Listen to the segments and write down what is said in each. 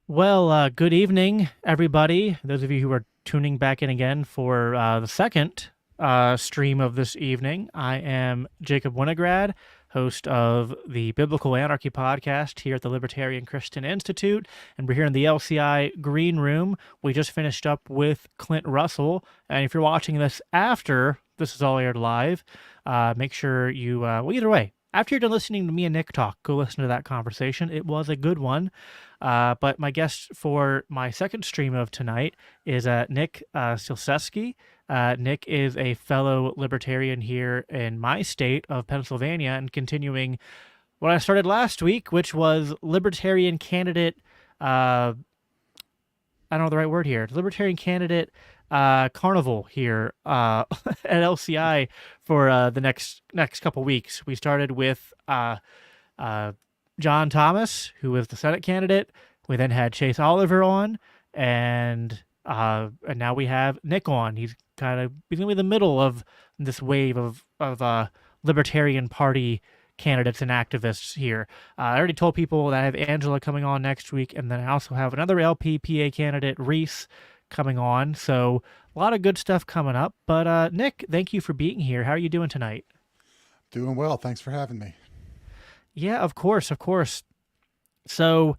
Good evening, everybody. Those of you who are tuning back in again for the second stream of this evening. I am Jacob Winograd, host of the Biblical Anarchy podcast here at the Libertarian Christian Institute, and we're here in the LCI Green Room. We just finished up with Clint Russell, and if you're watching this after this is all aired live, make sure you, either way, after you're done listening to me and Nick talk, go listen to that conversation. It was a good one. But my guest for my second stream of tonight is Nick Ciesielski. Nick is a fellow libertarian here in my state of Pennsylvania and continuing what I started last week, which was libertarian candidate. I don't know the right word here. Libertarian candidate carnival here at LCI for the next couple weeks. We started with John Thomas, who was the Senate candidate. We then had Chase Oliver on, and now we have Nick on. He's gonna be in the middle of this wave of Libertarian Party candidates and activists here. I already told people that I have Angela coming on next week, and then I also have another LPPA candidate, Reese, coming on. So a lot of good stuff coming up. But Nick, thank you for being here. How are you doing tonight? Doing well. Thanks for having me. Yeah, of course, of course. So,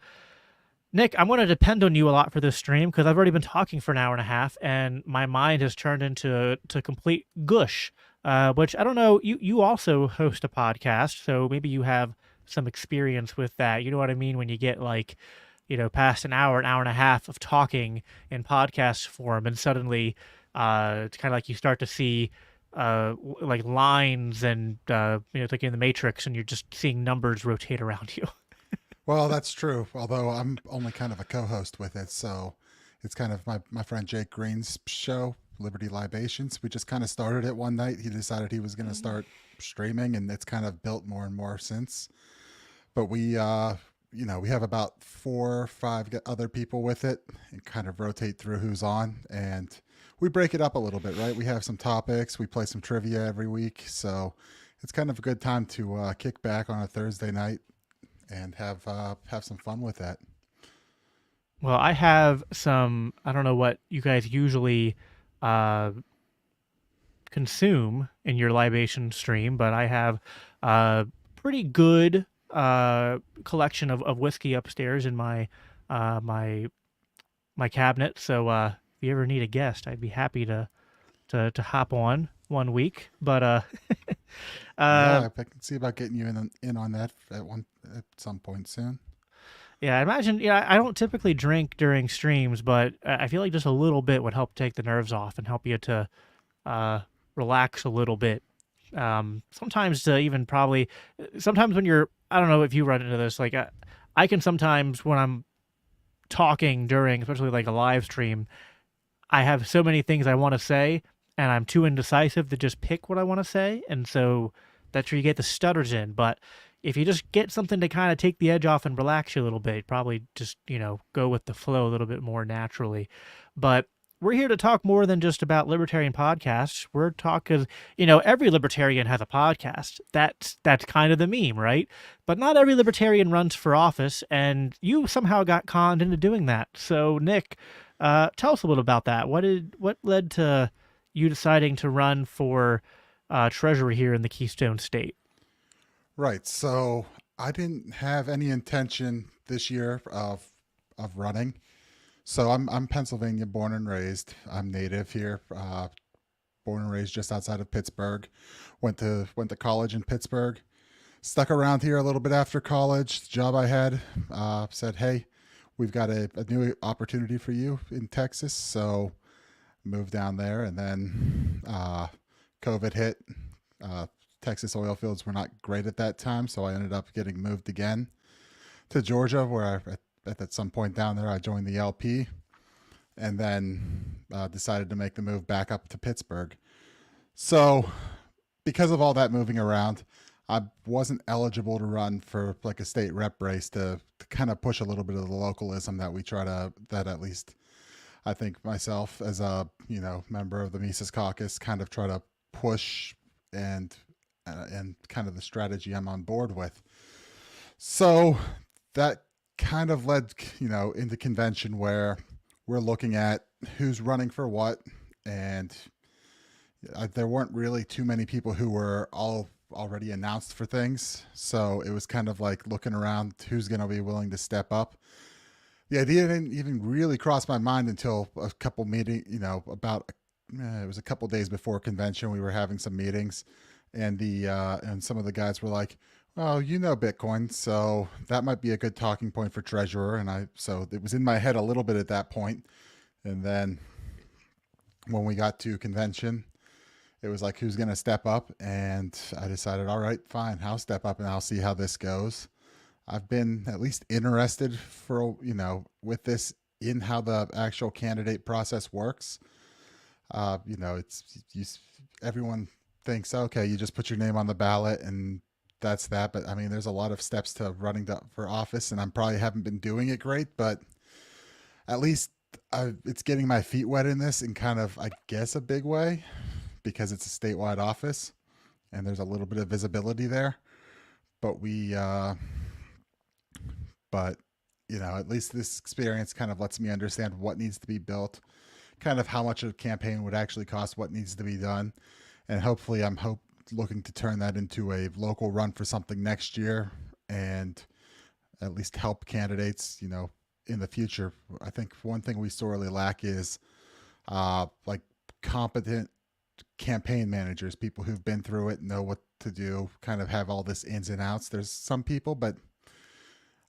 Nick, I'm going to depend on you a lot for this stream because I've already been talking for an hour and a half, and my mind has turned into complete gush. Which I don't know. You also host a podcast, so maybe you have some experience with that. You know what I mean when you get like, past an hour and a half of talking in podcast form, and suddenly, it's kind of like you start to see like lines and it's like in the Matrix, and you're just seeing numbers rotate around you. Well, that's true. Although I'm only kind of a co-host with it, so it's kind of my friend Jake Green's show, Liberty Libations. We just kind of started it one night. He decided he was going to start streaming, and it's kind of built more and more since. But we have about 4 or 5 other people with it, and kind of rotate through who's on, and we break it up a little bit, right? We have some topics. We play some trivia every week, so it's kind of a good time to kick back on a Thursday night and have some fun with that. Well, I have some. I don't know what you guys usually uh, consume in your libation stream, but I have a pretty good collection of whiskey upstairs in my cabinet. So if you ever need a guest, I'd be happy to hop on one week. But uh, Yeah, I can see about getting you in on that at some point soon. yeah, I imagine. Yeah, I don't typically drink during streams, but I feel like just a little bit would help take the nerves off and help you to uh, relax a little bit. Sometimes to even probably sometimes when you're I don't know if you run into this like I can sometimes when I'm talking during especially like a live stream I have so many things I want to say and I'm too indecisive to just pick what I want to say, and so that's where you get the stutters in. But if you just get something to kind of take the edge off and relax you a little bit, probably just go with the flow a little bit more naturally. But we're here to talk more than just about libertarian podcasts. We're talking, every libertarian has a podcast. That's kind of the meme, right? But not every libertarian runs for office, and you somehow got conned into doing that. So, Nick, tell us a little about that. What led to you deciding to run for treasury here in the Keystone State? Right. So I didn't have any intention this year of running. So I'm Pennsylvania born and raised. I'm native here. Born and raised just outside of Pittsburgh. Went to college in Pittsburgh. Stuck around here a little bit after college. The job I had said, "Hey, we've got a new opportunity for you in Texas." So moved down there, and then COVID hit. Uh, Texas oil fields were not great at that time, so I ended up getting moved again to Georgia, where at some point down there I joined the LP, and then decided to make the move back up to Pittsburgh. So, because of all that moving around, I wasn't eligible to run for like a state rep race to kind of push a little bit of the localism that we try to, that at least I think myself as a member of the Mises Caucus kind of try to push, and kind of the strategy I'm on board with. So that kind of led, into convention where we're looking at who's running for what, and there weren't really too many people who were all already announced for things. So it was kind of like looking around who's going to be willing to step up. The idea didn't even really cross my mind until a couple meeting, about it was a couple days before convention. We were having some meetings, and some of the guys were like, "Well, you know Bitcoin, so that might be a good talking point for treasurer." And so it was in my head a little bit at that point. And then when we got to convention, it was like, who's going to step up? And I decided, all right, fine, I'll step up and I'll see how this goes. I've been at least interested for, with this in how the actual candidate process works. It's everyone thinks, okay, you just put your name on the ballot and that's that. But I mean, there's a lot of steps to running for office, and I probably haven't been doing it great, but at least it's getting my feet wet in this in kind of, I guess, a big way, because it's a statewide office and there's a little bit of visibility there. But but at least this experience kind of lets me understand what needs to be built, kind of how much a campaign would actually cost, what needs to be done, and hopefully I'm looking to turn that into a local run for something next year, and at least help candidates, in the future. I think one thing we sorely lack is like competent campaign managers, people who've been through it, know what to do, kind of have all this ins and outs. There's some people, but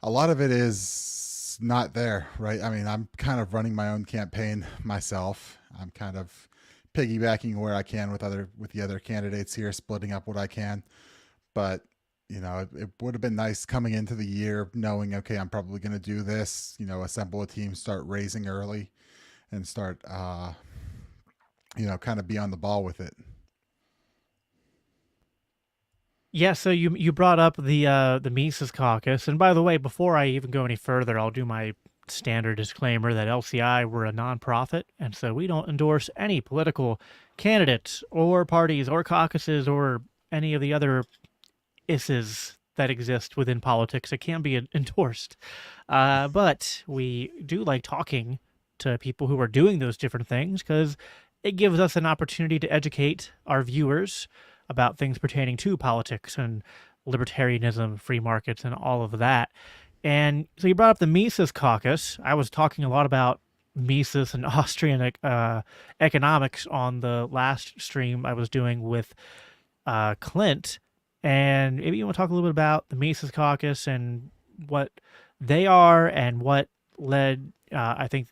a lot of it is not there, right? I mean, I'm kind of running my own campaign myself. I'm kind of piggybacking where I can with the other candidates here, splitting up what I can. But it would have been nice coming into the year knowing, okay, I'm probably going to do this. Assemble a team, start raising early, and start, kind of be on the ball with it. Yeah, so you brought up the Mises Caucus, and by the way, before I even go any further, I'll do my standard disclaimer that LCI, we're a nonprofit, and so we don't endorse any political candidates or parties or caucuses or any of the other isses that exist within politics that can be endorsed. But we do like talking to people who are doing those different things because it gives us an opportunity to educate our viewers about things pertaining to politics and libertarianism, free markets, and all of that. And so you brought up the Mises Caucus. I was talking a lot about Mises and Austrian economics on the last stream I was doing with Clint. And maybe you want to talk a little bit about the Mises Caucus and what they are and what led, I think,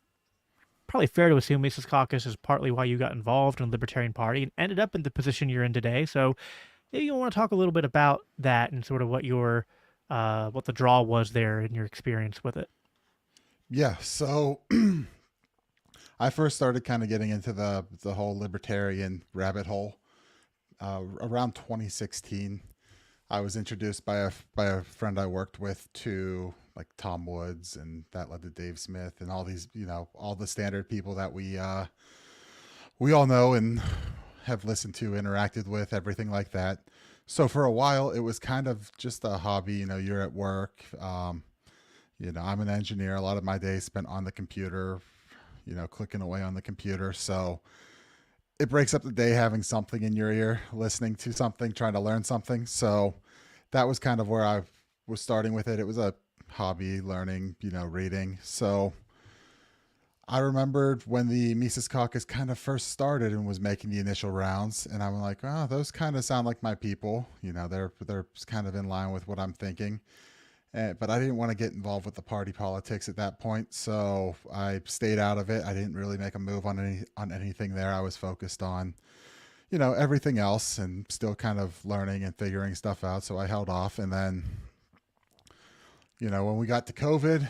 probably fair to assume Mises Caucus is partly why you got involved in the Libertarian Party and ended up in the position you're in today. So maybe you want to talk a little bit about that and sort of what what the draw was there in your experience with it. Yeah. So I first started kind of getting into the whole libertarian rabbit hole around 2016. I was introduced by a friend I worked with to like Tom Woods, and that led to Dave Smith and all these, all the standard people that we all know and have listened to, interacted with, everything like that. So for a while, it was kind of just a hobby. You're at work. I'm an engineer. A lot of my day spent on the computer, clicking away on the computer. So it breaks up the day having something in your ear, listening to something, trying to learn something. So that was kind of where I was starting with it. It was a hobby, learning, reading. So I remembered when the Mises Caucus kind of first started and was making the initial rounds, and I'm like, oh, those kind of sound like my people. They're kind of in line with what I'm thinking. But I didn't want to get involved with the party politics at that point, so I stayed out of it. I didn't really make a move on anything there. I was focused on, everything else, and still kind of learning and figuring stuff out. So I held off, and then, when we got to COVID,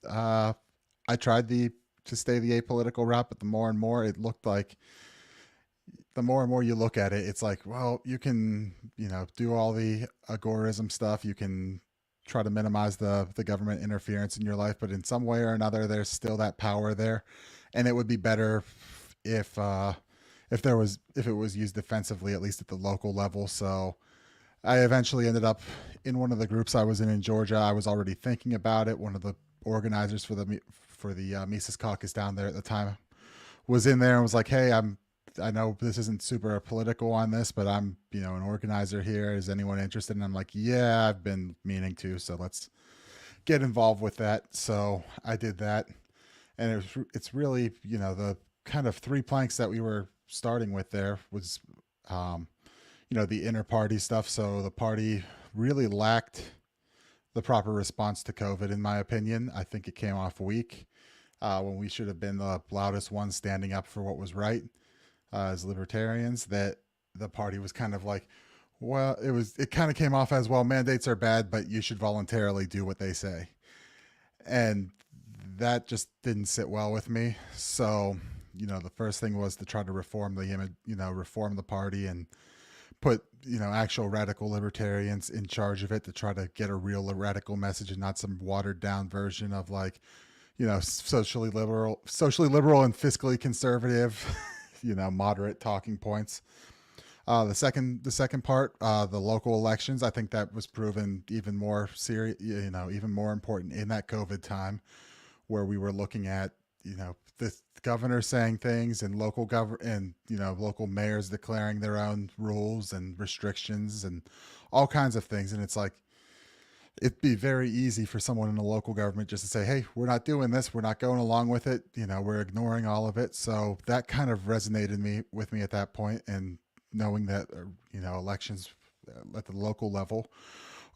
I tried to stay the apolitical route, but the more and more it looked like, the more and more you look at it, it's like, well, you can, do all the agorism stuff. You can try to minimize the government interference in your life, but in some way or another, there's still that power there, and it would be better if it was used defensively, at least at the local level. So I eventually ended up in one of the groups I was in Georgia. I was already thinking about it. One of the organizers for the Mises Caucus down there at the time was in there and was like, "Hey, I know this isn't super political on this, but I'm an organizer here. Is anyone interested?" And I'm like, "Yeah, I've been meaning to, so let's get involved with that." So I did that, and it's really the kind of three planks that we were starting with there was um, the inner party stuff. So the party really lacked the proper response to COVID, in my opinion. I think it came off weak when we should have been the loudest ones standing up for what was right as libertarians. That the party was kind of like, well, it kind of came off as, well, mandates are bad, but you should voluntarily do what they say. And that just didn't sit well with me. So, the first thing was to try to reform the image, reform the party and put actual radical libertarians in charge of it to try to get a real radical message and not some watered down version of like socially liberal and fiscally conservative moderate talking points. The second part, the local elections, I think that was proven even more serious, even more important in that COVID time, where we were looking at the governor saying things and local mayors declaring their own rules and restrictions and all kinds of things. And it's like, it'd be very easy for someone in a local government just to say, "Hey, we're not doing this. We're not going along with it. We're ignoring all of it." So that kind of resonated with me at that point. And knowing that, elections at the local level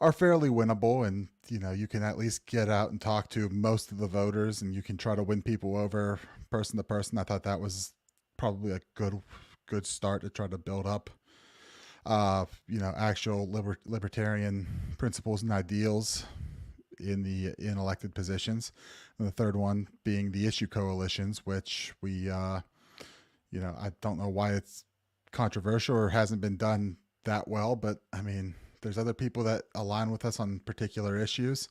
are fairly winnable, and you can at least get out and talk to most of the voters, and you can try to win people over person to person. I thought that was probably a good start to try to build up actual libertarian principles and ideals in elected positions. And the third one being the issue coalitions, which we I don't know why it's controversial or hasn't been done that well, but I mean, there's other people that align with us on particular issues,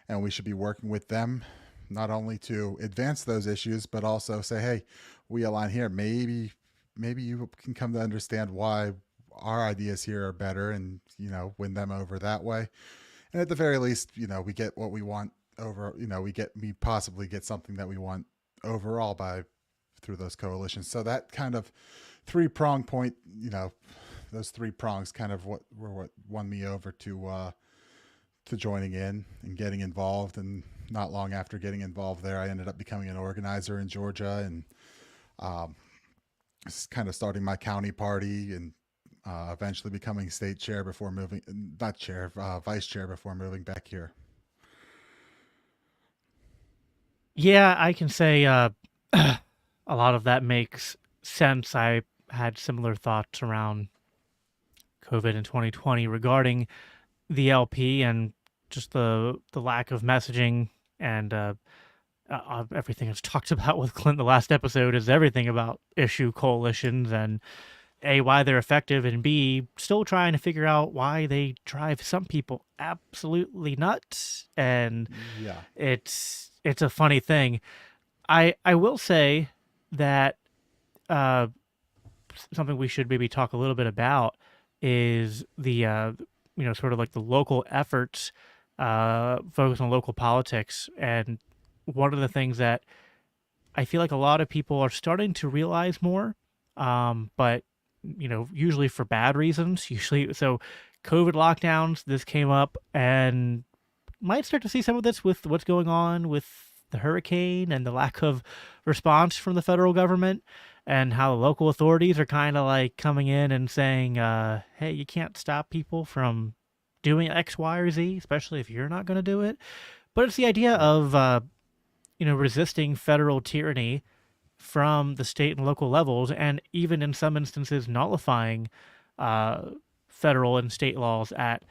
and we should be working with them not only to advance those issues, but also say, "Hey, we align here. Maybe you can come to understand why our ideas here are better," and win them over that way. And at the very least, we get what we want over. We possibly get something that we want overall by through those coalitions. So that kind of three-prong point, those three prongs kind of what won me over to joining in and getting involved. And not long after getting involved there, I ended up becoming an organizer in Georgia and kind of starting my county party, and eventually becoming state chair before moving, not chair, vice chair before moving back here. Yeah, I can say a lot of that makes sense. I had similar thoughts around COVID in 2020 regarding the LP and just the lack of messaging and everything that's talked about with Clint. The last episode is everything about issue coalitions and A, why they're effective, and B, still trying to figure out why they drive some people absolutely nuts. And Yeah. it's a funny thing. I will say that uh, something we should maybe talk a little bit about is the sort of like the local efforts, focus on local politics. And one of the things that I feel like a lot of people are starting to realize more, but usually for bad reasons. Usually, so COVID lockdowns, this came up, and might start to see some of this with what's going on with the hurricane and the lack of response from the federal government, and how the local authorities are kind of like coming in and saying, hey, you can't stop people from doing X, Y, or Z, especially if you're not going to do it. But it's the idea Right. of, resisting federal tyranny from the state and local levels, and even in some instances nullifying uh, federal and state laws at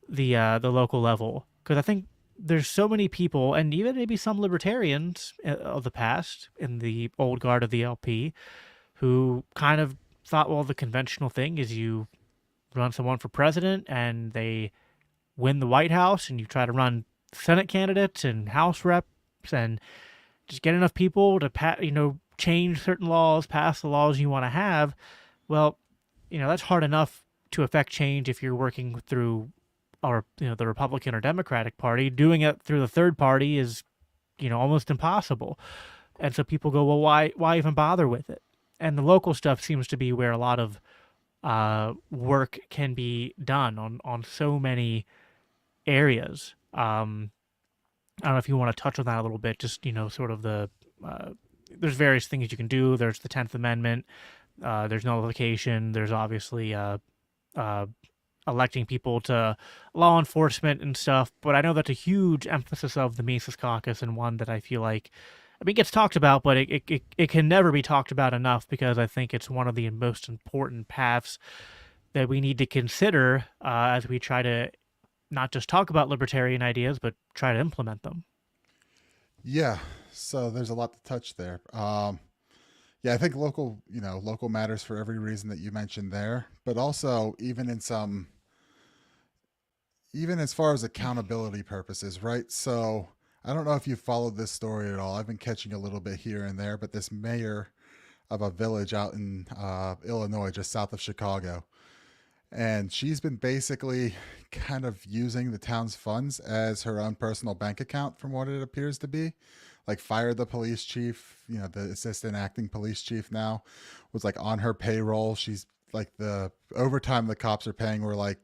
the local level. Because I think there's so many people, and even maybe some libertarians of the past in the old guard of the LP, who kind of thought, well, the conventional thing is you run someone for president and they win the White House, and you try to run Senate candidates and House reps and just get enough people to change certain laws, pass the laws you want to have. Well, that's hard enough to affect change if you're working through or the Republican or Democratic Party. Doing it through the third party is almost impossible. And so people go, well, why even bother with it? And the local stuff seems to be where a lot of work can be done on so many areas. I don't know if you want to touch on that a little bit. Just sort of uh, there's various things you can do. There's the 10th Amendment. There's nullification. There's obviously uh, electing people to law enforcement and stuff. But I know that's a huge emphasis of the Mises Caucus, and one that I feel like, it gets talked about, but it can never be talked about enough, because I think it's one of the most important paths that we need to consider as we try to not just talk about libertarian ideas, but try to implement them. Yeah. So there's a lot to touch there. Yeah, I think local matters for every reason that you mentioned there, but also even as far as accountability purposes, right? So I don't know if you followed this story at all. I've been catching a little bit here and there, but this mayor of a village out in Illinois, just south of Chicago, and she's been basically kind of using the town's funds as her own personal bank account, from what it appears to be. Like, fired the police chief, the assistant acting police chief now was like on her payroll. She's like, the overtime the cops are paying were like,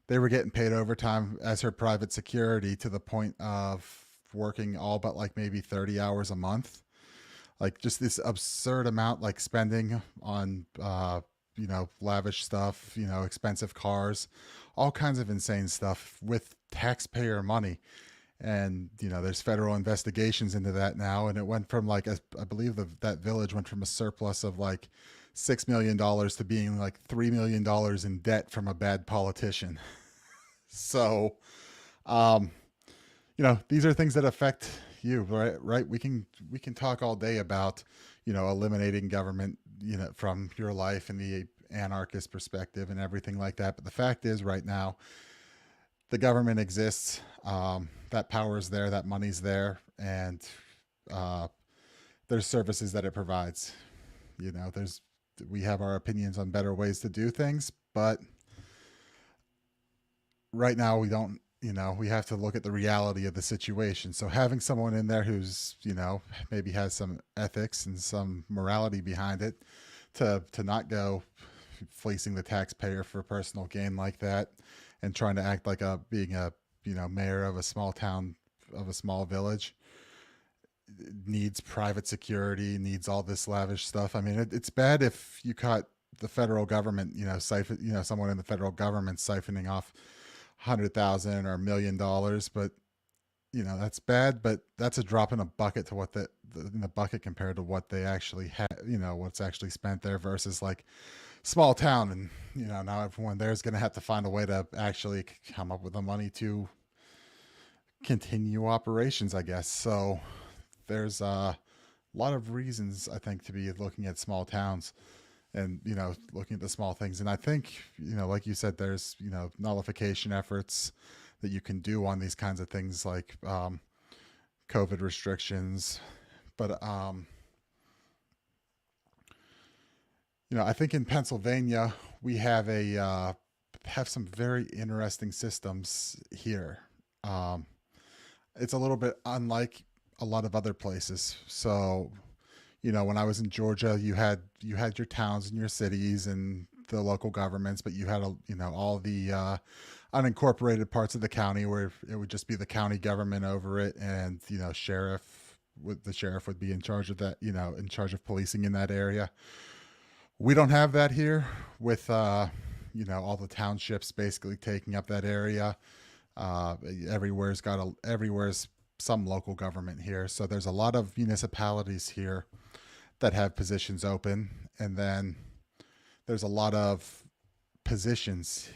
they were getting paid overtime as her private security, to the point of working all but like maybe 30 hours a month. Like, just this absurd amount, like spending on lavish stuff, expensive cars, all kinds of insane stuff with taxpayer money. And there's federal investigations into that now, and it went from like, I believe that village went from a surplus of like $6 million to being like $3 million in debt from a bad politician. So, um, these are things that affect you, right? We can talk all day about eliminating government, from your life and the anarchist perspective and everything like that. But the fact is, right now, the government exists. That power is there, that money's there, and uh, there's services that it provides. We have our opinions on better ways to do things, but right now we don't. We have to look at the reality of the situation. So having someone in there who's maybe has some ethics and some morality behind it, to not go fleecing the taxpayer for personal gain like that, and trying to act like being a mayor of a small town, of a small village, needs private security, needs all this lavish stuff. I mean, it's bad if you caught the federal government, someone in the federal government siphoning off 100,000 or $1 million, but that's bad. But that's a drop in a bucket to what in the bucket compared to what they actually had, what's actually spent there, versus like small town. And now everyone there is going to have to find a way to actually come up with the money to continue operations, I guess. So there's a lot of reasons, I think, to be looking at small towns, and looking at the small things. And I think, like you said, there's nullification efforts that you can do on these kinds of things, like COVID restrictions. But I think in Pennsylvania we have have some very interesting systems here. It's a little bit unlike a lot of other places. So, when I was in Georgia, you had your towns and your cities and the local governments, but you had all the unincorporated parts of the county, where it would just be the county government over it, and the sheriff would be in charge of that, in charge of policing in that area. We don't have that here, with all the townships basically taking up that area. Everywhere's some local government here, so there's a lot of municipalities here that have positions open, and then there's a lot of positions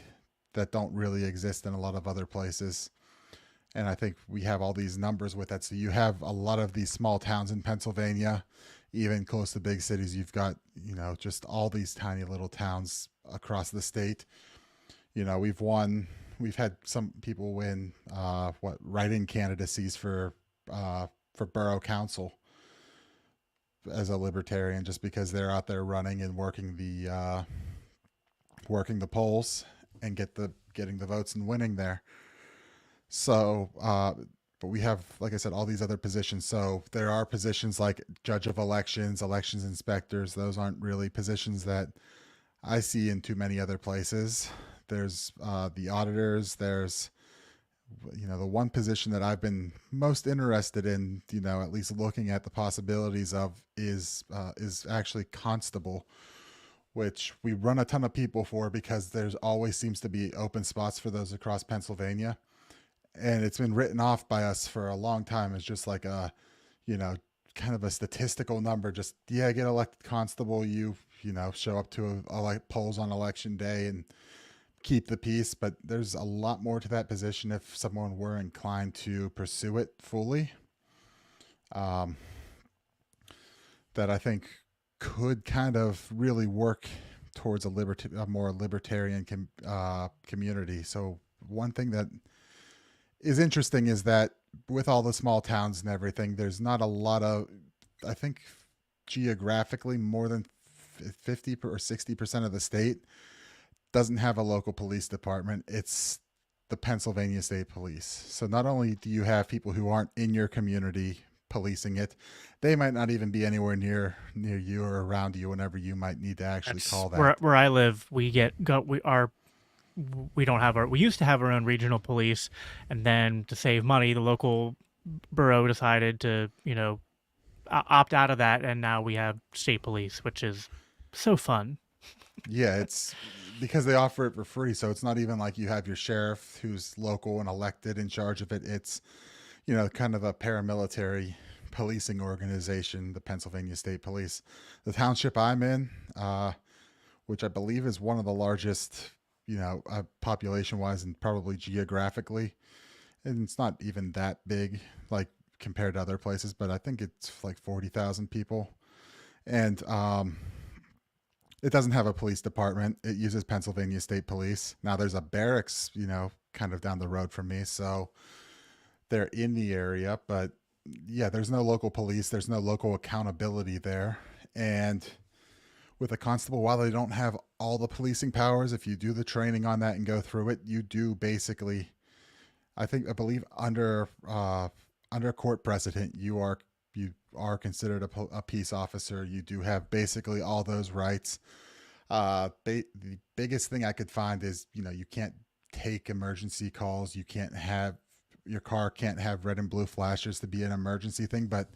that don't really exist in a lot of other places. And I think we have all these numbers with that. So you have a lot of these small towns in Pennsylvania, even close to big cities. You've got just all these tiny little towns across the state. We've had some people win write-in candidacies for borough council as a libertarian, just because they're out there running and working working the polls and getting the votes and winning there. So, but we have, like I said, all these other positions. So there are positions like judge of elections, elections inspectors. Those aren't really positions that I see in too many other places. There's the auditors. There's, the one position that I've been most interested in, at least looking at the possibilities of is actually constable, which we run a ton of people for because there's always seems to be open spots for those across Pennsylvania. And it's been written off by us for a long time as just like a, you know, kind of a statistical number. Just, yeah, get elected constable. Show up to polls on election day and keep the peace. But there's a lot more to that position if someone were inclined to pursue it fully. That I think could kind of really work towards a more libertarian community. So one thing that is interesting is that with all the small towns and everything, there's not a lot of, I think geographically, more than 50 or 60% of the state doesn't have a local police department. It's the Pennsylvania State Police. So not only do you have people who aren't in your community policing it, they might not even be anywhere near you or around you whenever you might need to actually call that. Where I live, we used to have our own regional police, and then to save money, the local borough decided to, opt out of that, and now we have state police, which is so fun. Yeah, it's because they offer it for free. So it's not even like you have your sheriff who's local and elected in charge of it. It's, kind of a paramilitary policing organization, the Pennsylvania State Police. The township I'm in, which I believe is one of the largest, population wise and probably geographically. And it's not even that big, like compared to other places, but I think it's like 40,000 people. And, it doesn't have a police department. It uses Pennsylvania State Police. Now there's a barracks, kind of down the road from me. So they're in the area, but yeah, there's no local police. There's no local accountability there. And with a constable, while they don't have all the policing powers, if you do the training on that and go through it, you do basically, I believe under court precedent, you are considered a peace officer. You do have basically all those rights. The biggest thing I could find is, you can't take emergency calls. Your car can't have red and blue flashers to be an emergency thing. But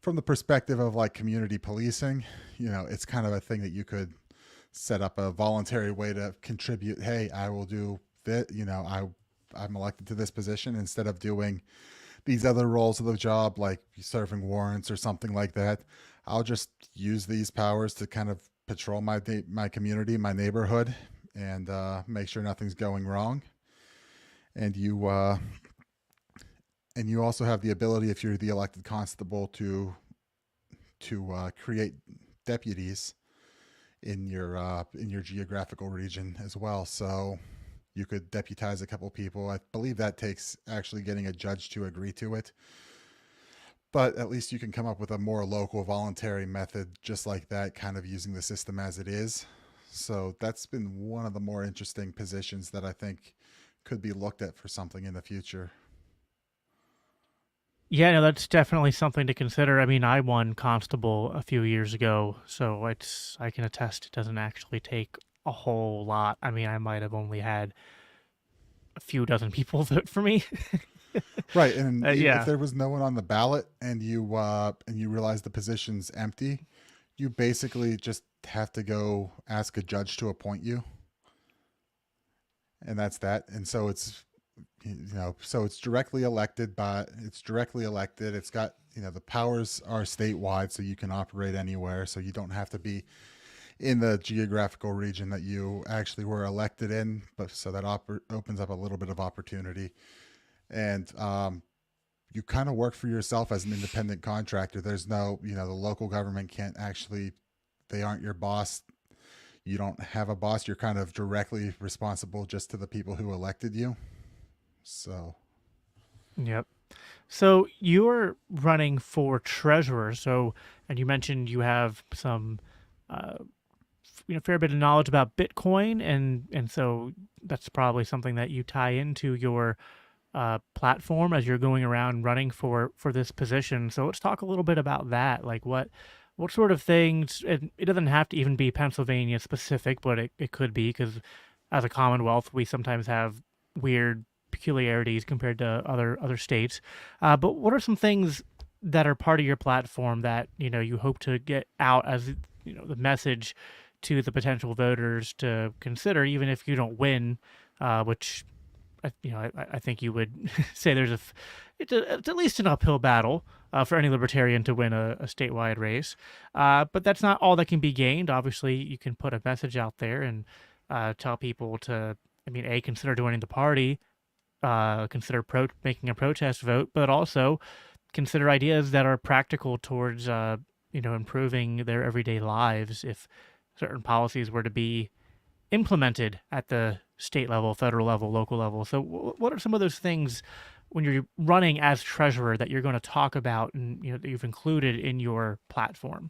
from the perspective of like community policing, it's kind of a thing that you could set up a voluntary way to contribute. Hey, I will do that. I'm elected to this position instead of doing these other roles of the job, like serving warrants or something like that. I'll just use these powers to kind of patrol my community, my neighborhood, and make sure nothing's going wrong. And you also have the ability, if you're the elected constable, to create deputies in your geographical region as well. So you could deputize a couple people. I believe that takes actually getting a judge to agree to it. But at least you can come up with a more local voluntary method just like that, kind of using the system as it is. So that's been one of the more interesting positions that I think could be looked at for something in the future. Yeah, no, that's definitely something to consider. I mean, I won constable a few years ago, so I can attest it doesn't actually take a whole lot. I mean, I might have only had a few dozen people vote for me. Right, and yeah, if there was no one on the ballot and you realize the position's empty, you basically just have to go ask a judge to appoint you, and that's that. And so it's it's directly elected It's got, the powers are statewide, so you can operate anywhere. So you don't have to be in the geographical region that you actually were elected in, but so that opens up a little bit of opportunity. And you kind of work for yourself as an independent contractor. There's no, the local government can't actually, they aren't your boss. You don't have a boss. You're kind of directly responsible just to the people who elected you. So, yep. So you're running for treasurer. So, and you mentioned you have some fair bit of knowledge about Bitcoin, and so that's probably something that you tie into your platform as you're going around running for this position. So let's talk a little bit about that. Like what sort of things? It doesn't have to even be Pennsylvania specific, but it could be, because as a Commonwealth, we sometimes have weird peculiarities compared to other states. But what are some things that are part of your platform that you hope to get out as the message to the potential voters to consider, even if you don't win, which I think you would say it's at least an uphill battle for any libertarian to win a statewide race. But that's not all that can be gained. Obviously, you can put a message out there and tell people to, consider joining the party, consider making a protest vote, but also consider ideas that are practical towards, improving their everyday lives if certain policies were to be implemented at the state level, federal level, local level. So what are some of those things when you're running as treasurer that you're going to talk about and that you've included in your platform?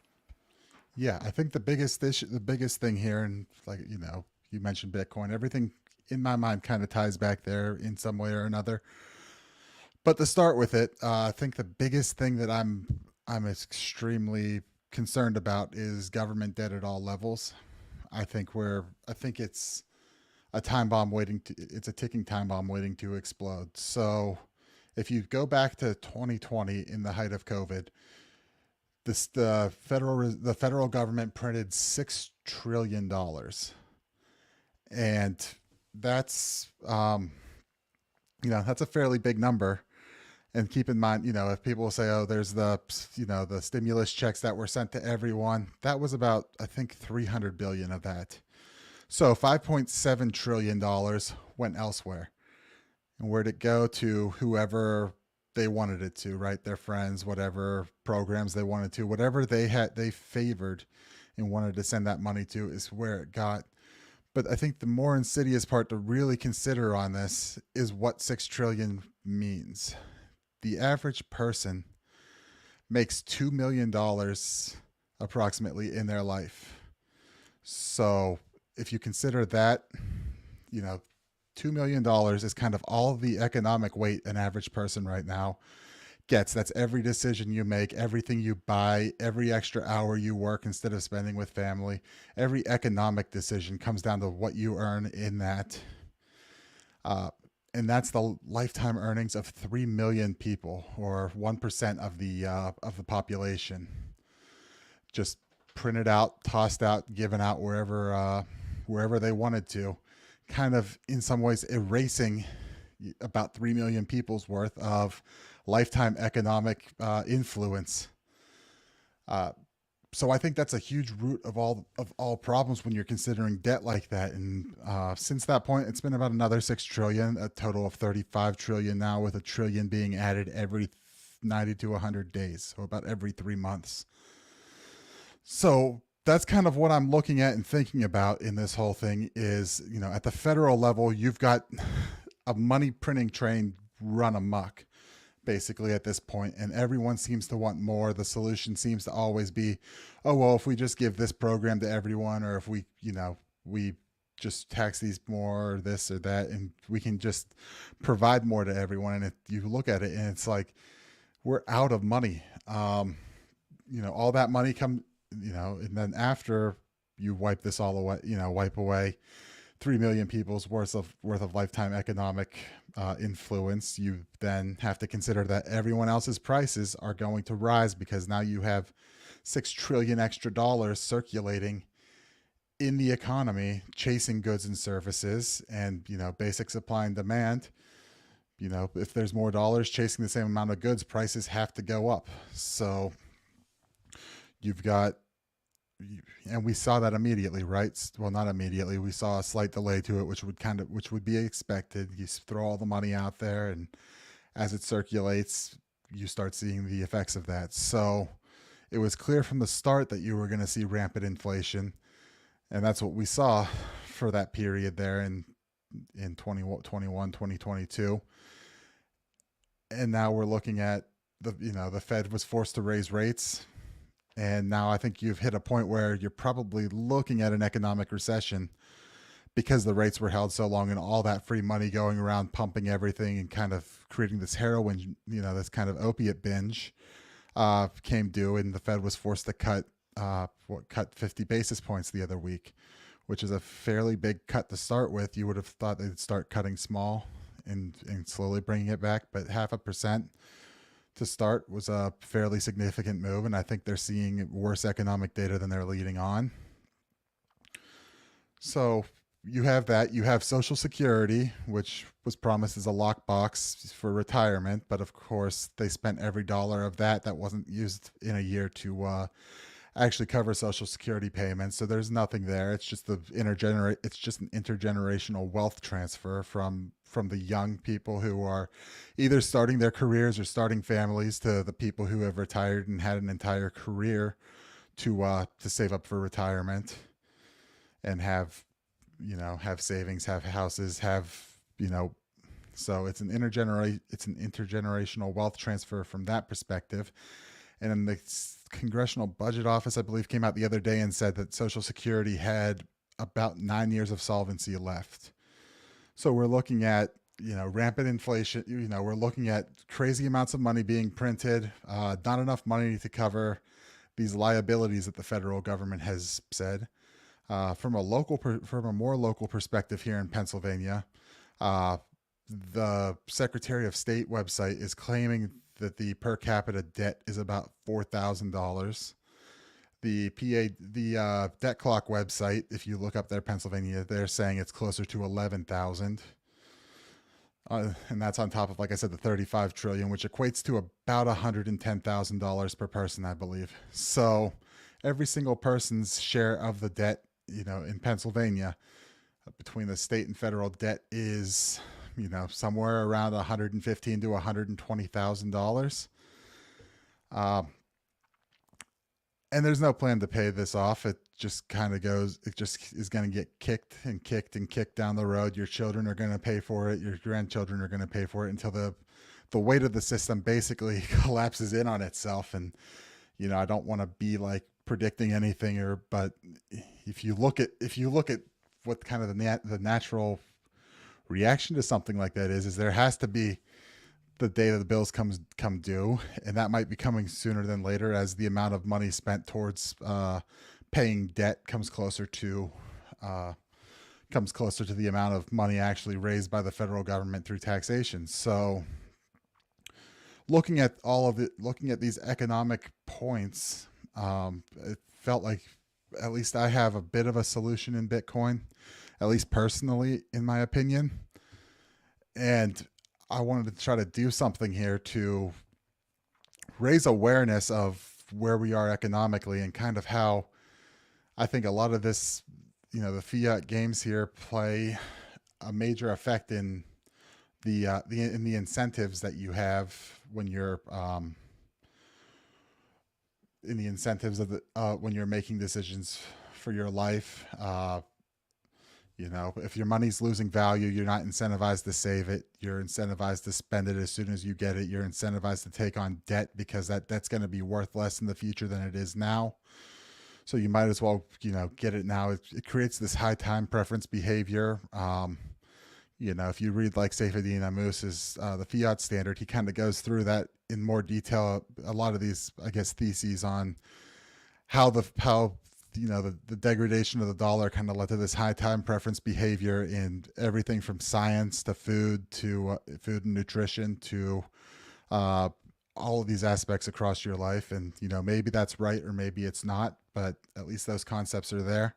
Yeah, I think the biggest thing here, and like you mentioned Bitcoin, everything in my mind kind of ties back there in some way or another. But to start with it, I think the biggest thing that I'm extremely concerned about is government debt at all levels. I think it's a ticking time bomb waiting to explode. So if you go back to 2020 in the height of COVID, the federal government printed $6 trillion, and that's that's a fairly big number. And keep in mind, if people say, "Oh, there's the stimulus checks that were sent to everyone," that was about, I think, 300 billion of that. So 5.7 trillion dollars went elsewhere, and where'd it go? To whoever they wanted it to, right? Their friends, whatever programs they wanted to, whatever they favored and wanted to send that money to is where it got. But I think the more insidious part to really consider on this is what 6 trillion means. The average person makes $2 million approximately in their life. So if you consider that, $2 million is kind of all the economic weight an average person right now gets. That's every decision you make, everything you buy, every extra hour you work instead of spending with family. Every economic decision comes down to what you earn in that. And that's the lifetime earnings of 3 million people, or 1% of the population, just printed out, tossed out, given out wherever they wanted to, kind of in some ways erasing about 3 million people's worth of lifetime economic influence. So I think that's a huge root of all problems when you're considering debt like that. And since that point, it's been about another 6 trillion, a total of 35 trillion now, with a trillion being added every 90 to 100 days, so about every 3 months. So that's kind of what I'm looking at and thinking about in this whole thing is, at the federal level, you've got a money printing train run amok basically at this point, and everyone seems to want more. The solution seems to always be, oh, well, if we just give this program to everyone, or if we just tax these more, or this or that, and we can just provide more to everyone. And if you look at it, and it's like, we're out of money. All that money and then after you wipe this all away, wipe away 3 million people's worth of lifetime economic influence, you then have to consider that everyone else's prices are going to rise, because now you have 6 trillion extra dollars circulating in the economy, chasing goods and services, and basic supply and demand. If there's more dollars chasing the same amount of goods, prices have to go up. So you've got, and we saw that immediately, right? Well, not immediately. We saw a slight delay to it, which would be expected. You throw all the money out there, and as it circulates, you start seeing the effects of that. So it was clear from the start that you were going to see rampant inflation, and that's what we saw for that period there in 2021, 2022. And now we're looking at the Fed was forced to raise rates, And now I think you've hit a point where you're probably looking at an economic recession because the rates were held so long and all that free money going around pumping everything and kind of creating this heroin, this kind of opiate binge came due, and the Fed was forced to cut 50 basis points the other week, which is a fairly big cut to start with. You would have thought they'd start cutting small and slowly bringing it back, but 0.5% to start was a fairly significant move, and I think they're seeing worse economic data than they're leading on. So you have that. You have Social Security, which was promised as a lockbox for retirement, but of course they spent every dollar of that wasn't used in a year to actually cover Social Security payments. So there's nothing there. It's just It's just an intergenerational wealth transfer from the young people who are either starting their careers or starting families to the people who have retired and had an entire career to save up for retirement and have savings, have houses, so it's an intergenerational wealth transfer from that perspective. And then the Congressional Budget Office, I believe, came out the other day and said that Social Security had about 9 years of solvency left. So we're looking at rampant inflation. We're looking at crazy amounts of money being printed, not enough money to cover these liabilities that the federal government has said. From a more local perspective here in Pennsylvania, the Secretary of State website is claiming that the per capita debt is about $4,000. The Debt Clock website, if you look up there, Pennsylvania, they're saying it's closer to 11,000. And that's on top of, like I said, the 35 trillion, which equates to about $110,000 per person, I believe. So every single person's share of the debt, in Pennsylvania, between the state and federal debt is, somewhere around $115,000 to $120,000. And there's no plan to pay this off. It just kind of goes. It just is going to get kicked and kicked and kicked down the road. Your children are going to pay for it. Your grandchildren are going to pay for it until the weight of the system basically collapses in on itself. And I don't want to be like predicting anything, but if you look at what kind of the natural reaction to something like that is there has to be the day that the bills come due, and that might be coming sooner than later as the amount of money spent towards paying debt comes closer to the amount of money actually raised by the federal government through taxation. So looking at these economic points, it felt like at least I have a bit of a solution in Bitcoin, at least personally, in my opinion. And I wanted to try to do something here to raise awareness of where we are economically and kind of how I think a lot of this, the fiat games here play a major effect in the incentives that you have when you're in the incentives of when you're making decisions for your life. If your money's losing value, you're not incentivized to save it. You're incentivized to spend it as soon as you get it. You're incentivized to take on debt because that's going to be worth less in the future than it is now. So you might as well, get it now. It creates this high time preference behavior. If you read like Seyfedin Ammus's the Fiat Standard, he kind of goes through that in more detail. A lot of these, I guess, theses on how the degradation of the dollar kind of led to this high time preference behavior in everything from science to food and nutrition to all of these aspects across your life. And maybe that's right or maybe it's not, but at least those concepts are there.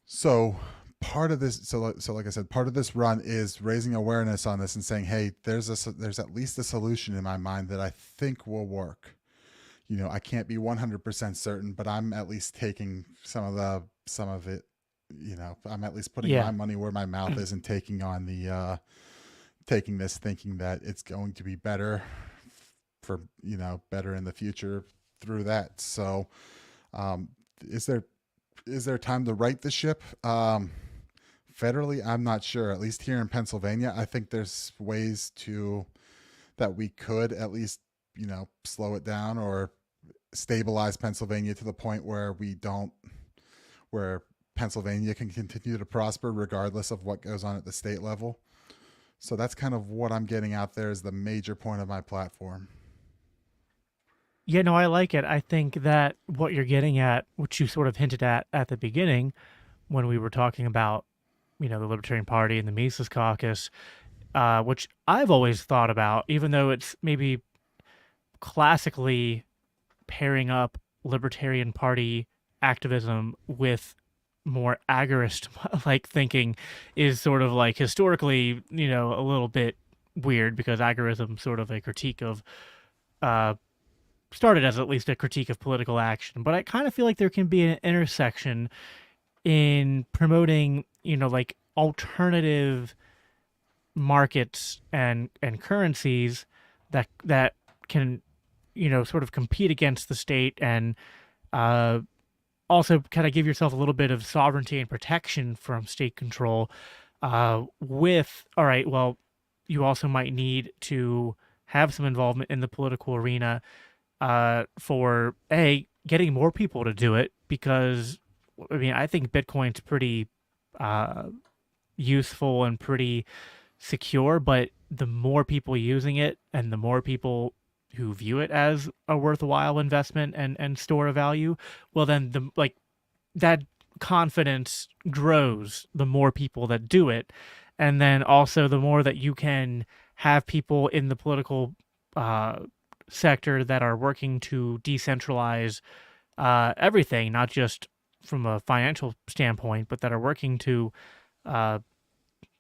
So part of this, so like I said, part of this run is raising awareness on this and saying, hey, there's at least a solution in my mind that I think will work. I can't be 100% certain, but I'm at least taking some of it. I'm at least putting my money where my mouth is and taking on taking this, thinking that it's going to be better better in the future through that. So, is there time to right the ship? Federally, I'm not sure. At least here in Pennsylvania, I think there's ways that we could at least, slow it down or stabilize Pennsylvania to the point where we don't, where Pennsylvania can continue to prosper regardless of what goes on at the state level. So that's kind of what I'm getting out there as the major point of my platform. Yeah, no, I like it. I think that what you're getting at, which you sort of hinted at the beginning when we were talking about, the Libertarian Party and the Mises Caucus, which I've always thought about, even though it's maybe classically pairing up Libertarian Party activism with more agorist like thinking is sort of like historically, a little bit weird because agorism sort of a critique of uh started as at least a critique of political action, but I kind of feel like there can be an intersection in promoting, like alternative markets and currencies that can, sort of compete against the state and uh also kind of give yourself a little bit of sovereignty and protection from state control. With all right, well, you also might need to have some involvement in the political arena for getting more people to do it because I mean I think Bitcoin's pretty uh, useful and pretty secure, but the more people using it and the more people who view it as a worthwhile investment and store of value, well then the like that confidence grows the more people that do it, and then also the more that you can have people in the political uh, sector that are working to decentralize everything, not just from a financial standpoint, but that are working to uh,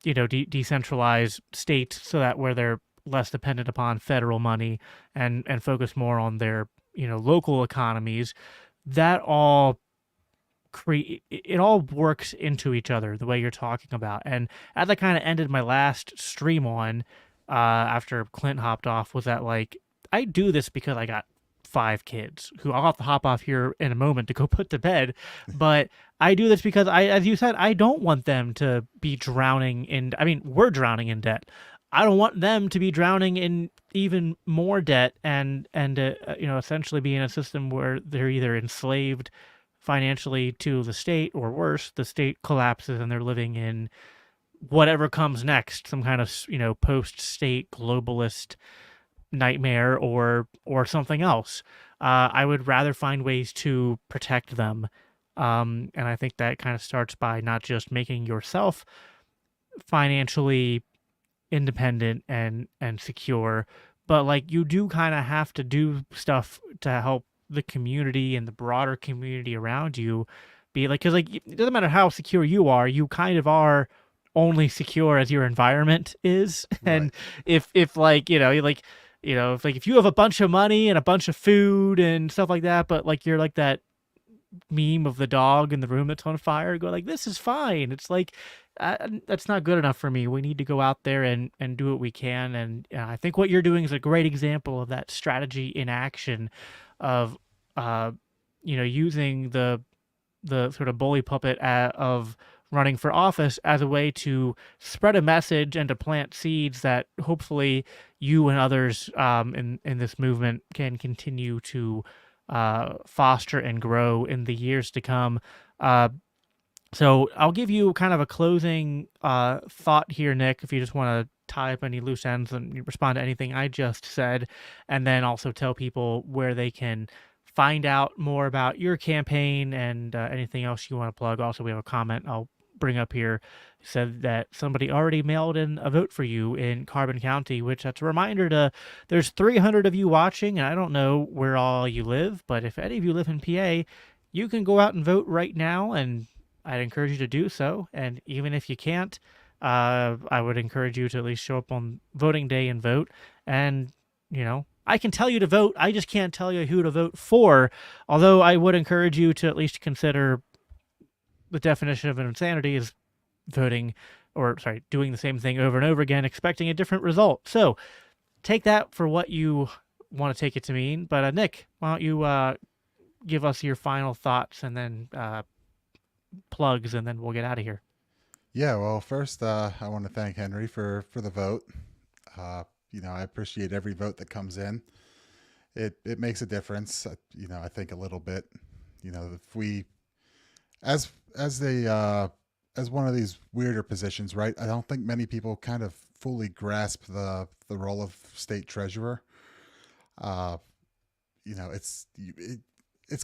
decentralize states so that where they're less dependent upon federal money and focus more on their local economies. That all create it all works into each other the way you're talking about. And as I kind of ended my last stream on after Clint hopped off was that like I do this because I got 5 kids who I'll have to hop off here in a moment to go put to bed, but I do this because as you said, I don't want them to be drowning in, I mean, we're drowning in debt. I don't want them to be drowning in even more debt and essentially be in a system where they're either enslaved financially to the state or worse, the state collapses and they're living in whatever comes next, some kind of, post-state globalist nightmare or something else. I would rather find ways to protect them. And I think that kind of starts by not just making yourself financially independent and secure, but like you do kind of have to do stuff to help the community and the broader community around you be like, because like it doesn't matter how secure you are, you kind of are only secure as your environment is. Right. And if like if you have a bunch of money and a bunch of food and stuff like that, but like you're like that meme of the dog in the room that's on fire, go like, this is fine. It's like that's not good enough for me. We need to go out there and do what we can. And I think what you're doing is a great example of that strategy in action, of using the sort of bully puppet of running for office as a way to spread a message and to plant seeds that hopefully you and others in this movement can continue to foster and grow in the years to come. So I'll give you kind of a closing thought here, Nick, if you just want to tie up any loose ends and respond to anything I just said, and then also tell people where they can find out more about your campaign and anything else you want to plug. Also, we have a comment I'll bring up here, said that somebody already mailed in a vote for you in Carbon County, which that's a reminder to, there's 300 of you watching, and I don't know where all you live, but if any of you live in PA, you can go out and vote right now, and I'd encourage you to do so. And even if you can't, I would encourage you to at least show up on voting day and vote. And, I can tell you to vote. I just can't tell you who to vote for. Although I would encourage you to at least consider the definition of an insanity is doing the same thing over and over again, expecting a different result. So take that for what you want to take it to mean. But Nick, why don't you give us your final thoughts and then plugs, and then we'll get out of here. Yeah. Well, first, I want to thank Henry for the vote. I appreciate every vote that comes in. it makes a difference. I think a little bit. If we as they as one of these weirder positions, right? I don't think many people kind of fully grasp the role of state treasurer. Uh, it's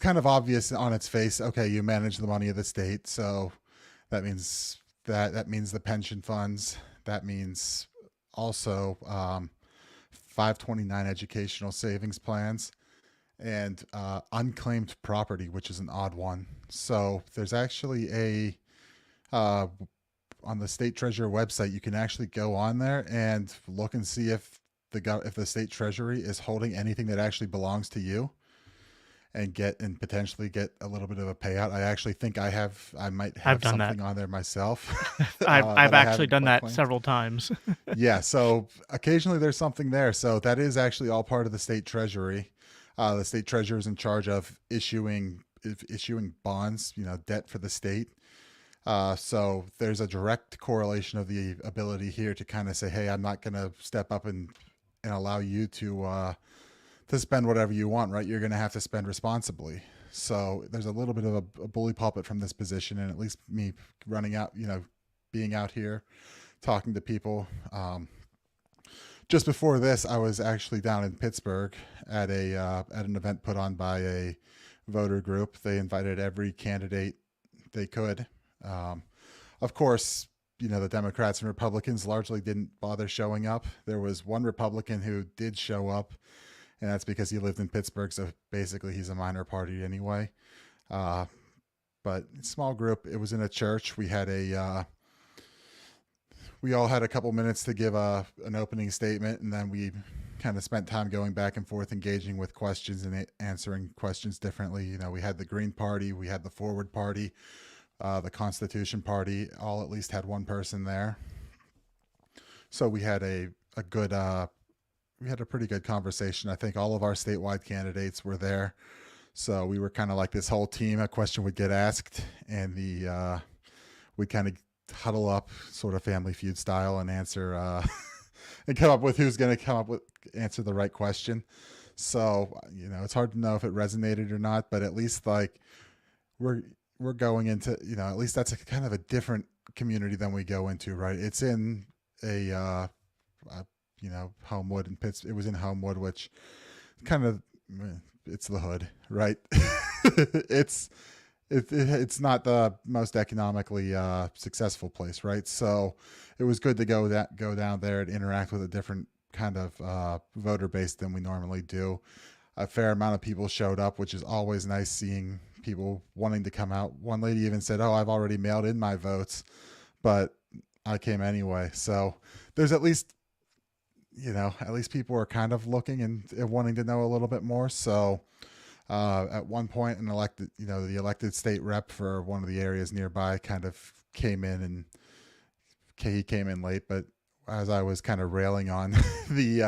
kind of obvious on its face. Okay, you manage the money of the state, so that means that means the pension funds. That means also 529 educational savings plans and unclaimed property, which is an odd one. So there's actually uh, on the state treasurer website, you can actually go on there and look and see if if the state treasury is holding anything that actually belongs to you, and potentially get a little bit of a payout. I actually think I might I've have done that. something on there myself I've that I actually haven't done that claimed. several times. Yeah, so occasionally there's something there. So that is actually all part of the state treasury. The state treasurer is in charge of issuing bonds, debt for the state. So there's a direct correlation of the ability here to kind of say, hey, I'm not going to step up and allow you to spend whatever you want, right? You're going to have to spend responsibly. So there's a little bit of a bully pulpit from this position, and at least me running out, being out here, talking to people. Just before this, I was actually down in Pittsburgh at at an event put on by a voter group. They invited every candidate they could. Of course, the Democrats and Republicans largely didn't bother showing up. There was one Republican who did show up, and that's because he lived in Pittsburgh, so basically he's a minor party anyway. Uh, but small group. It was in a church. We all had a couple minutes to give an opening statement, and then we kind of spent time going back and forth, engaging with questions and answering questions differently. We had the Green Party, we had the Forward Party, the Constitution Party, all at least had one person there. So we had a good we had a pretty good conversation. I think all of our statewide candidates were there. So we were kind of like this whole team. A question would get asked, and we'd kind of huddle up, sort of Family Feud style, and answer and come up with who's going to answer the right question. So it's hard to know if it resonated or not, but at least like we're going into at least that's a kind of a different community than we go into, right? It's in a Homewood and Pitts. It was in Homewood, which kind of it's the hood, right? It's not the most economically successful place, right? So it was good to go down there and interact with a different kind of voter base than we normally do. A fair amount of people showed up, which is always nice seeing people wanting to come out. One lady even said, "Oh, I've already mailed in my votes, but I came anyway." So there's at least people are kind of looking and wanting to know a little bit more. So at one point, the elected state rep for one of the areas nearby kind of came in, and he came in late, but as I was kind of railing on he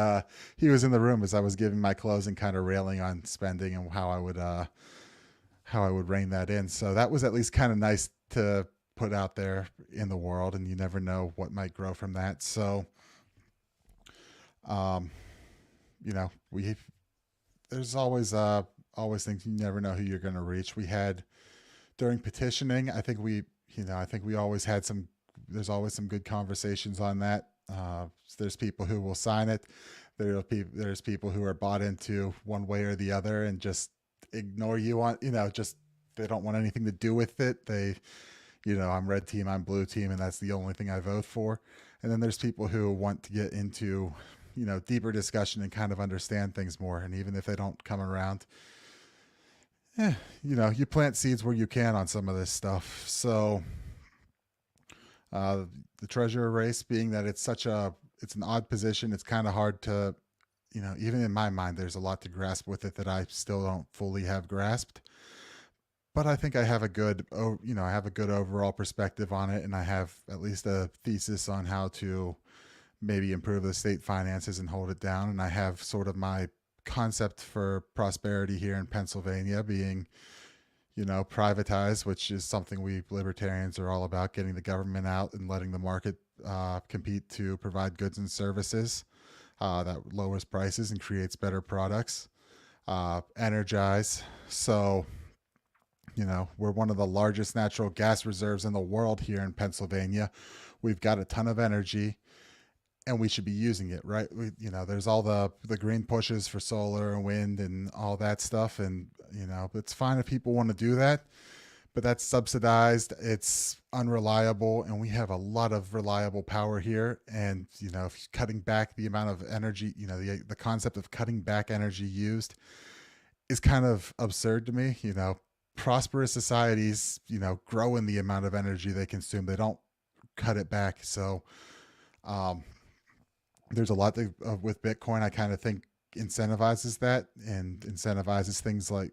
was in the room as I was giving my closing, kind of railing on spending and how I would rein that in. So that was at least kind of nice to put out there in the world, and you never know what might grow from that. So, there's always things, you never know who you're going to reach. We had during petitioning, I think we always had there's always some good conversations on that. There's people who will sign it. There's people who are bought into one way or the other and just ignore you on, just they don't want anything to do with it. I'm red team, I'm blue team, and that's the only thing I vote for. And then there's people who want to get into, deeper discussion and kind of understand things more. And even if they don't come around, you plant seeds where you can on some of this stuff. So the treasurer race, being that it's an odd position, it's kind of hard to, even in my mind, there's a lot to grasp with it that I still don't fully have grasped. But I think I have a good overall perspective on it, and I have at least a thesis on how to maybe improve the state finances and hold it down. And I have sort of my concept for prosperity here in Pennsylvania being, privatized, which is something we libertarians are all about, getting the government out and letting the market compete to provide goods and services that lowers prices and creates better products. energize. So, we're one of the largest natural gas reserves in the world here in Pennsylvania. We've got a ton of energy and we should be using it, right? There's all the green pushes for solar and wind and all that stuff. And, it's fine if people want to do that, but that's subsidized. It's unreliable. And we have a lot of reliable power here. And, if cutting back the amount of energy, the concept of cutting back energy used is kind of absurd to me. Prosperous societies, grow in the amount of energy they consume. They don't cut it back. So um, there's a lot with Bitcoin. I kind of think incentivizes that and incentivizes things like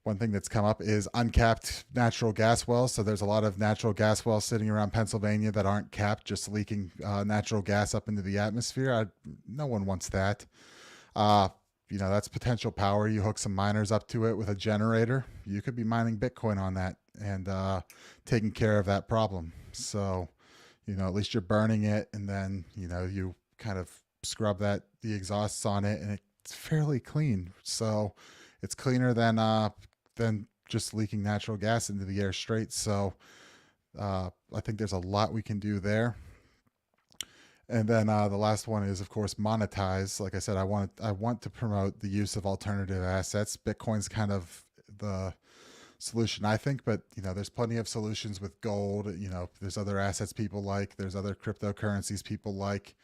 one thing that's come up is uncapped natural gas wells. So there's a lot of natural gas wells sitting around Pennsylvania that aren't capped, just leaking natural gas up into the atmosphere. No one wants that. Uh, that's potential power. You hook some miners up to it with a generator. You could be mining Bitcoin on that and taking care of that problem. So, at least you're burning it, and then you kind of scrub the exhausts on it, and it's fairly clean. So, it's cleaner than just leaking natural gas into the air straight. So, I think there's a lot we can do there. And then the last one is, of course, monetize. Like I said, I want to promote the use of alternative assets. Bitcoin's kind of the solution, I think, but there's plenty of solutions with gold. There's other assets people like. There's other cryptocurrencies people like.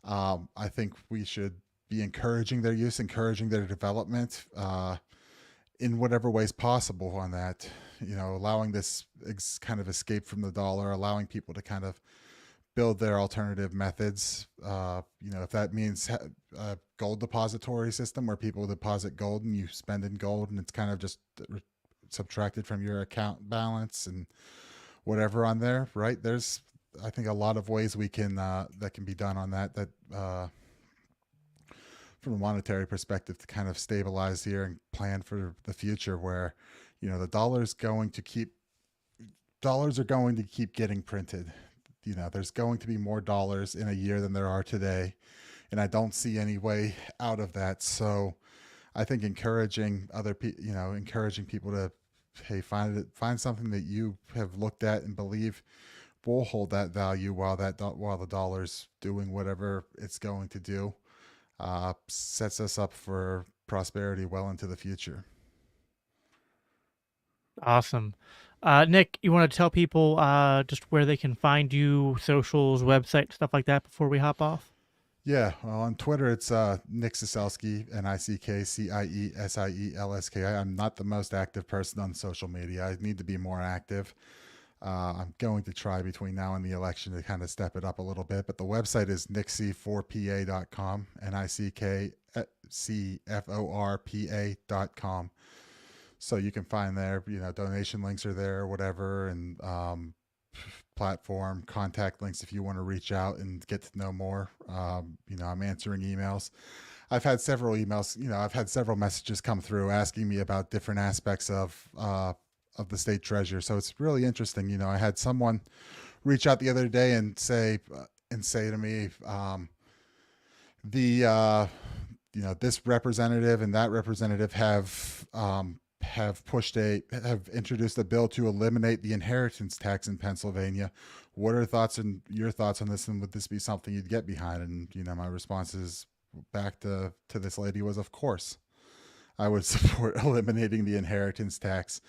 I think we should be encouraging their use, encouraging their development in whatever ways possible on that. Allowing this kind of escape from the dollar, allowing people to kind of build their alternative methods. If that means a gold depository system where people deposit gold and you spend in gold and it's kind of just subtracted from your account balance and whatever on there, right? There's, I think, a lot of ways we can that can be done on that from a monetary perspective to kind of stabilize here and plan for the future where, the dollars are going to keep getting printed. There's going to be more dollars in a year than there are today. And I don't see any way out of that. So I think encouraging encouraging people to, hey, find something that you have looked at and believe will hold that value while the dollar's doing whatever it's going to do, sets us up for prosperity well into the future. Awesome. Nick, you want to tell people just where they can find you, socials, website, stuff like that before we hop off? Yeah, well, on Twitter, it's Nick Ciesielski, Nickciesielski. I'm not the most active person on social media. I need to be more active. I'm going to try between now and the election to kind of step it up a little bit. But the website is nickc4pa.com, nickcforpa.com. So you can find there, donation links are there, or whatever, and platform contact links if you want to reach out and get to know more. I'm answering emails. I've had several emails. I've had several messages come through asking me about different aspects of the state treasurer. So it's really interesting. I had someone reach out the other day and say to me, this representative and that representative have introduced a bill to eliminate the inheritance tax in Pennsylvania. What are your thoughts on this, and would this be something you'd get behind? And my response is back to this lady was, of course I would support eliminating the inheritance tax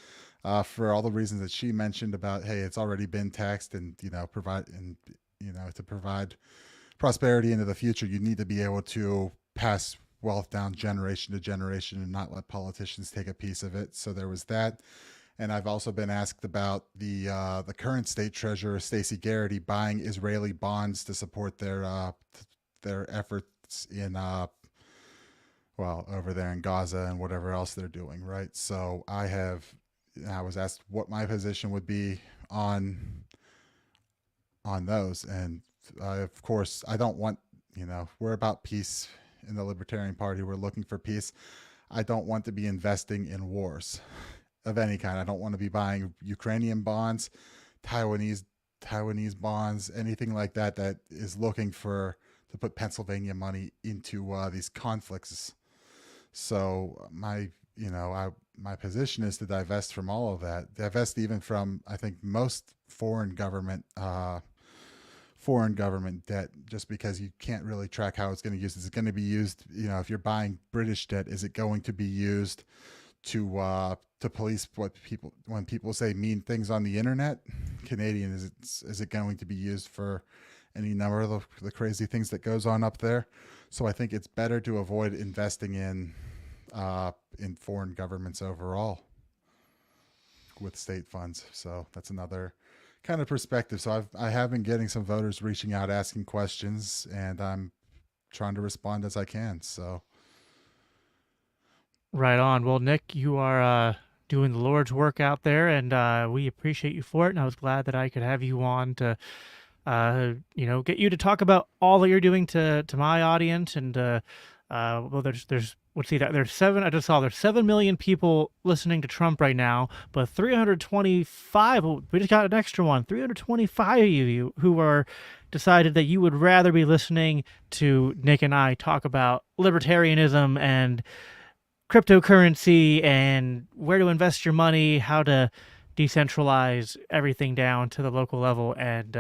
for all the reasons that she mentioned about, hey, it's already been taxed, and to provide prosperity into the future, you need to be able to pass wealth down generation to generation and not let politicians take a piece of it. So there was that. And I've also been asked about the current state treasurer, Stacey Garrity, buying Israeli bonds to support their efforts in over there in Gaza and whatever else they're doing, right? So I was asked what my position would be on those, and of course I don't want, we're about peace in the Libertarian Party. We're looking for peace. I don't want to be investing in wars of any kind. I don't want to be buying Ukrainian bonds, Taiwanese bonds, anything like that is looking to put Pennsylvania money into these conflicts. So my position is to divest from all of that, divest even from, I think, most foreign government debt, just because you can't really track how it's going to use. Is it going to be used, if you're buying British debt, is it going to be used to police what people, when people say mean things on the internet? Canadian, is it going to be used for any number of the crazy things that goes on up there? So I think it's better to avoid investing in foreign governments overall with state funds. So that's another kind of perspective. So I have been getting some voters reaching out, asking questions, and I'm trying to respond as I can. So Right on. Well, Nick, you are doing the Lord's work out there, and we appreciate you for it. And I was glad that I could have you on to, get you to talk about all that you're doing to my audience. And well, there's let's see that there's seven. I just saw there's 7 million people listening to Trump right now, but 325. We just got an extra one. 325 of you who are decided that you would rather be listening to Nick and I talk about libertarianism and cryptocurrency and where to invest your money, how to decentralize everything down to the local level. And,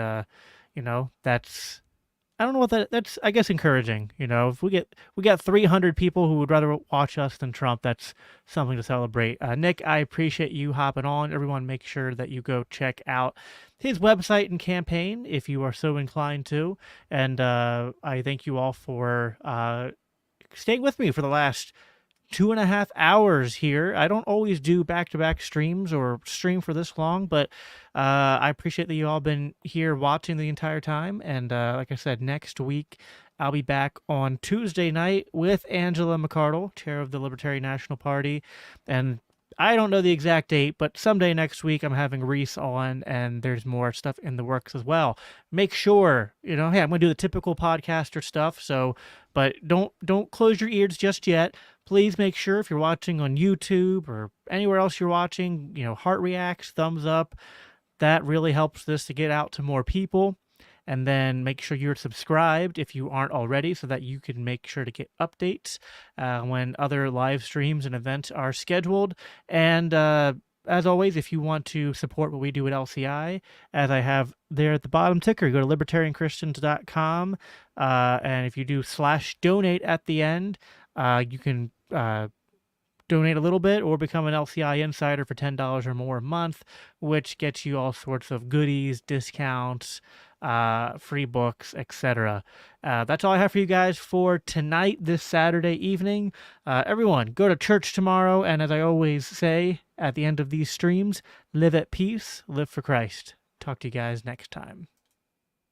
that's, I don't know what that's, I guess, encouraging. If we got 300 people who would rather watch us than Trump, that's something to celebrate. Nick, I appreciate you hopping on. Everyone, make sure that you go check out his website and campaign if you are so inclined to. And I thank you all for staying with me for the last 2.5 hours here. I don't always do back-to-back streams or stream for this long, but I appreciate that you all been here watching the entire time. And like I said, next week I'll be back on Tuesday night with Angela McArdle, chair of the Libertarian National Party. And I don't know the exact date, but someday next week I'm having Reese on, and there's more stuff in the works as well. Make sure, hey, I'm going to do the typical podcaster stuff, but don't close your ears just yet. Please make sure, if you're watching on YouTube or anywhere else you're watching, heart reacts, thumbs up. That really helps this to get out to more people. And then make sure you're subscribed if you aren't already, so that you can make sure to get updates when other live streams and events are scheduled. And as always, if you want to support what we do at LCI, as I have there at the bottom ticker, go to libertarianchristians.com. And if you do /donate at the end, you can donate a little bit or become an LCI insider for $10 or more a month, which gets you all sorts of goodies, discounts, free books, etc. That's all I have for you guys for tonight, this Saturday evening. Everyone, go to church tomorrow, and as I always say at the end of these streams, live at peace, live for Christ. Talk to you guys next time.